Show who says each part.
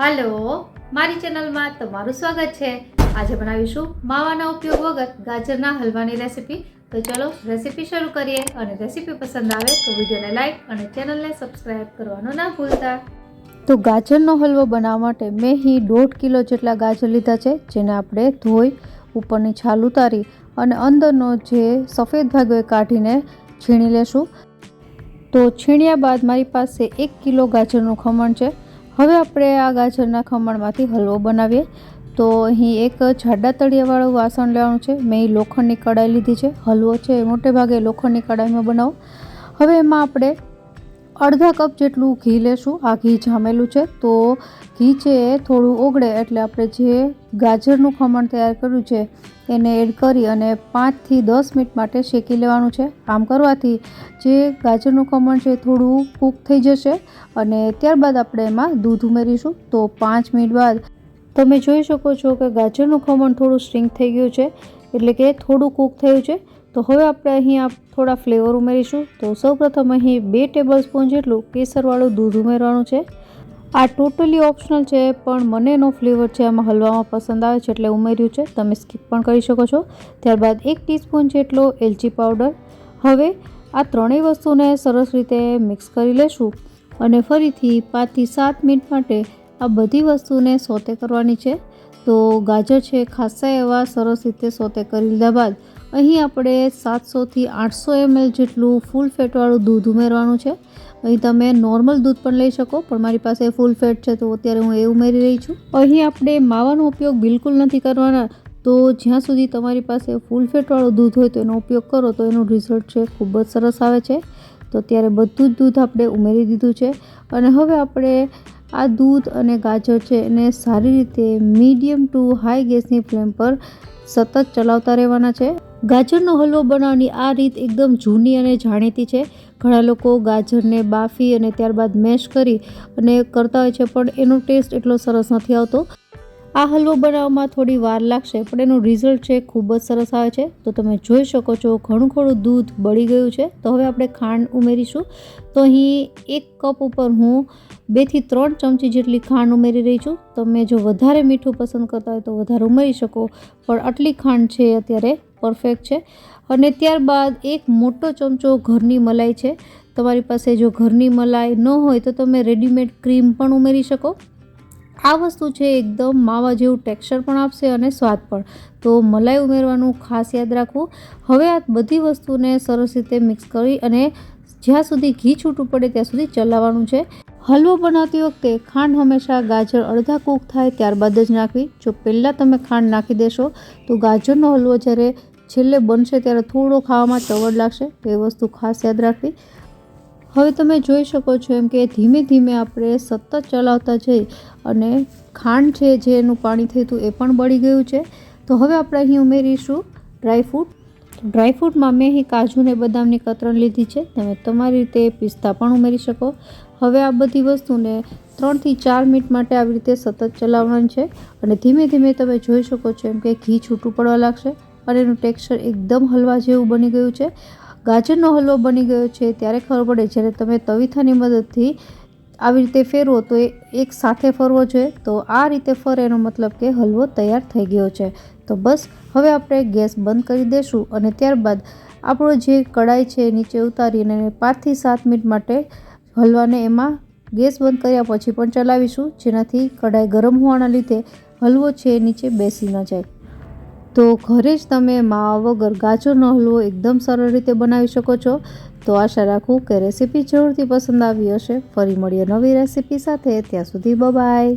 Speaker 1: હાલો, મારી ચેનલમાં તમારું સ્વાગત છે। આજે બનાવીશું માવાના ઉપયોગ વગર ગાજરના હલવાની રેસીપી। તો ચલો રેસીપી શરૂ કરીએ અને રેસીપી પસંદ આવે તો વિડીયોને લાઈક અને ચેનલને સબસ્ક્રાઇબ કરવાનું ના ભૂલતા। તો ગાજરનો હલવો બનાવવા માટે મેં અહીં 1.5 કિલો જેટલા ગાજર લીધા છે, જેને આપણે ધોઈ ઉપરની છાલ ઉતારી અને અંદરનો જે સફેદ ભાગ હોય કાઢીને છીણી લેશું। તો છીણ્યા બાદ મારી પાસે 1 કિલો ગાજરનું ખમણ છે। હવે આપણે આ ગાજરના ખમણમાંથી હલવો બનાવીએ। તો અહીં એક જાડા તળિયાવાળું વાસણ લેવાનું છે। મેં લોખંડની કડાઈ લીધી છે। હલવો છે એ મોટે ભાગે લોખંડની કડાઈમાં બનાવો। હવે એમાં આપણે અડધા કપ જેટલું ઘી લેશું। આ ઘી જામેલું છે, તો ઘી છે એ થોડું ઓગળે એટલે આપણે જે ગાજરનું ખમણ તૈયાર કર્યું છે એને એડ કરી અને 5 થી 10 મિનિટ માટે શેકી લેવાનું છે। આમ કરવાથી જે ગાજરનું ખમણ છે થોડું કૂક થઈ જશે અને ત્યારબાદ આપણે એમાં દૂધ ઉમેરીશું। તો 5 મિનિટ બાદ તમે જોઈ શકો છો કે ગાજરનું ખમણ થોડું શ્રિંક થઈ ગયું છે, એટલે કે થોડું કૂક થયું છે। તો હવે આપણે અહીં થોડા ફ્લેવર ઉમેરીશું। તો સૌપ્રથમ અહીં 2 ટેબલ સ્પૂન જેટલું કેસરવાળું દૂધ ઉમેરવાનું છે। આ ટોટલી ઓપ્શનલ છે, પણ મને એનો ફ્લેવર છે આમાં હલવામાં પસંદ આવે છે એટલે ઉમેર્યું છે। તમે સ્કીપ પણ કરી શકો છો। ત્યારબાદ 1 ટીસ્પૂન જેટલો એલચી પાવડર। હવે આ ત્રણેય વસ્તુને સરસ રીતે મિક્સ કરી લેશું અને ફરીથી 5 થી 7 મિનિટ માટે આ બધી વસ્તુને સોતે કરવાની છે। તો ગાજર છે ખાસા એવા સરસ રીતે સોતે કરી લીધા બાદ અહીં આપણે 700 થી 800 ml જેટલું ફૂલ ફેટવાળું દૂધ ઉમેરવાનું છે। અહીં તમે નોર્મલ દૂધ પણ લઈ શકો, પણ મારી પાસે ફૂલ ફેટ છે તો અત્યારે હું એ ઉમેરી રહી છું। અહીં આપણે માવાનો ઉપયોગ બિલકુલ નથી કરવાના, તો જ્યાં સુધી તમારી પાસે ફૂલ ફેટવાળું દૂધ હોય તો એનો ઉપયોગ કરો તો એનું રિઝલ્ટ છે ખૂબ જ સરસ આવે છે। તો અત્યારે બધું જ દૂધ આપણે ઉમેરી દીધું છે અને હવે આપણે આ દૂધ અને ગાજર છે એને સારી રીતે મીડિયમ ટુ હાઈ ગેસની ફ્લેમ પર સતત ચલાવતા રહેવાના છે। ગાજરનો હલવો બનાવવાની આ રીત એકદમ જૂની અને જાણીતી છે। ઘણા લોકો ગાજરને બાફી અને ત્યારબાદ મેશ કરી અને કરતા હોય છે, પણ એનો ટેસ્ટ એટલો સરસ નથી આવતો। આ હલવો બનાવવામાં થોડી વાર લાગશે, પણ એનું રિઝલ્ટ છે ખૂબ જ સરસ આવે છે। તો તમે જોઈ શકો છો ઘણું દૂધ બળી ગયું છે। તો હવે આપણે ખાંડ ઉમેરીશું। તો અહીં 1 કપ ઉપર હું 2 થી 3 ચમચી જેટલી ખાંડ ઉમેરી રહી છું। તમે જો વધારે મીઠું પસંદ કરતા હોય તો વધારે ઉમેરી શકો, પણ આટલી ખાંડ છે અત્યારે પરફેક્ટ છે। અને ત્યારબાદ 1 મોટો ચમચો ઘરની મલાઈ છે। તમારી પાસે જો ઘરની મલાઈ ન હોય તો તમે રેડીમેડ ક્રીમ પણ ઉમેરી શકો। આ વસ્તુ છે એકદમ માવા જેવું ટેક્સચર પણ આપશે અને સ્વાદ પણ। તો મલાઈ ઉમેરવાનું ખાસ યાદ રાખવું। હવે આ બધી વસ્તુને સરસ રીતે મિક્સ કરી અને જ્યાં સુધી ઘી છૂટું પડે ત્યાં સુધી ચલાવવાનું છે। હલવો બનાવતી વખતે ખાંડ હંમેશા ગાજર અડધા કૂક થાય ત્યારબાદ જ નાખવી। જો પહેલાં તમે ખાંડ નાખી દેશો તો ગાજરનો હલવો જ્યારે છેલ્લે બનશે ત્યારે થોડો ખાવામાં ચવડ લાગશે, તો એ વસ્તુ ખાસ યાદ રાખવી। હવે તમે જોઈ શકો છો એમ કે ધીમે ધીમે આપણે સતત ચલાવતા જઈ અને ખાંડ છે જે એનું પાણી થયું હતું એ પણ બળી ગયું છે। તો હવે આપણે અહીં ઉમેરીશું ડ્રાયફ્રૂટ। ડ્રાયફ્રૂટમાં મેં અહીં કાજુ ને બદામની કતરણ લીધી છે, તમે તમારી રીતે પિસ્તા પણ ઉમેરી શકો। હવે આ બધી વસ્તુને 3 થી 4 મિનિટ માટે આવી રીતે સતત ચલાવવાનું છે અને ધીમે ધીમે તમે જોઈ શકો છો એમ કે ઘી છૂટું પડવા લાગશે અને એનું ટેક્સચર એકદમ હલવા જેવું બની ગયું છે। ગાજરનો હલવો બની ગયો છે ત્યારે ખબર પડે જ્યારે તમે તવીથાની મદદથી આવી રીતે ફેરવો તો એ એક સાથે ફરવો જોઈએ। તો આ રીતે ફરે એનો મતલબ કે હલવો તૈયાર થઈ ગયો છે। તો બસ હવે આપણે ગેસ બંધ કરી દઈશું અને ત્યારબાદ આપણો જે કડાઈ છે નીચે ઉતારીને 5 થી 7 મિનિટ માટે હલવાને એમાં ગેસ બંધ કર્યા પછી પણ ચલાવીશું, જેનાથી કડાઈ ગરમ હોવાના લીધે હલવો છે નીચે બેસી ન જાય। તો ઘરે જ તમે માવા વગર ગાજરનો હલવો એકદમ સરળ રીતે બનાવી શકો છો। તો આશા રાખું કે રેસીપી જરૂરથી પસંદ આવી હશે। ફરી મળીએ નવી રેસીપી સાથે, ત્યાં સુધી બાય બાય।